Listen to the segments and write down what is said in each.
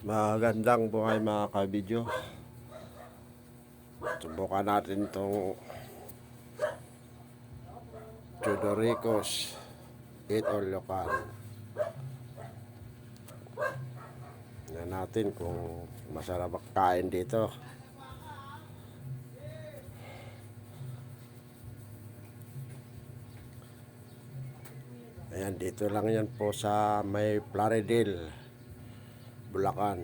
Magandang buhay mga kabidyo. Subukan natin itong Chudoricos Eat All Local. Tingnan natin kung masarap kain dito. Ayan, dito lang yan po sa may Plaridel, Bulacan,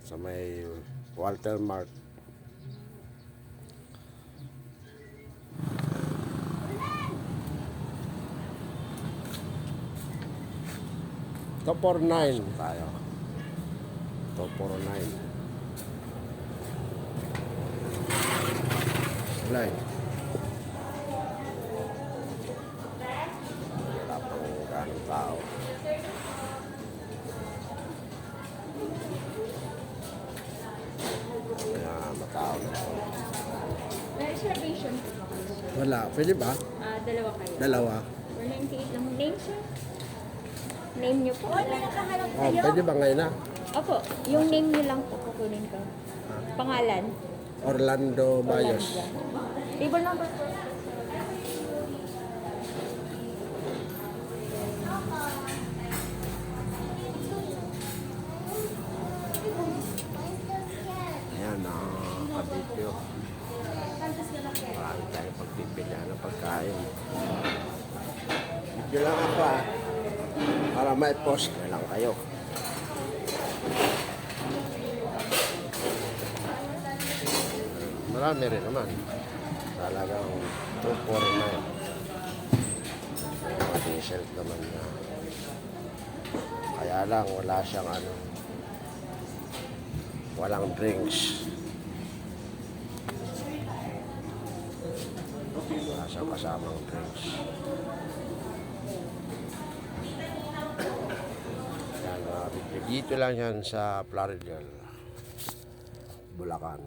sa may Walter Mart. Top 49 tayo. Top 49. Wala pang ganong tao. Kaya matao na. May reservation po ba kayo, sir? Wala. Pwede ba? Dalawa kayo. Dalawa. 198 lang. Name, sir? Name niyo po? Oh, pwede ba ngayon na? Opo, yung name niyo lang po kukunin ko. Pangalan? Orlando Bayos. Table number po. Ayan na, kabidyo. Marami tayong pagpipilian ng pagkain. Video lang ako para may post na lang kayo. Marami rin naman. Talagang 249. Mga diesel naman na. Kaya lang wala siyang walang drinks. Wala siyang kasamang drinks. Yan, dito lang yan sa Plaridel, Bulacan.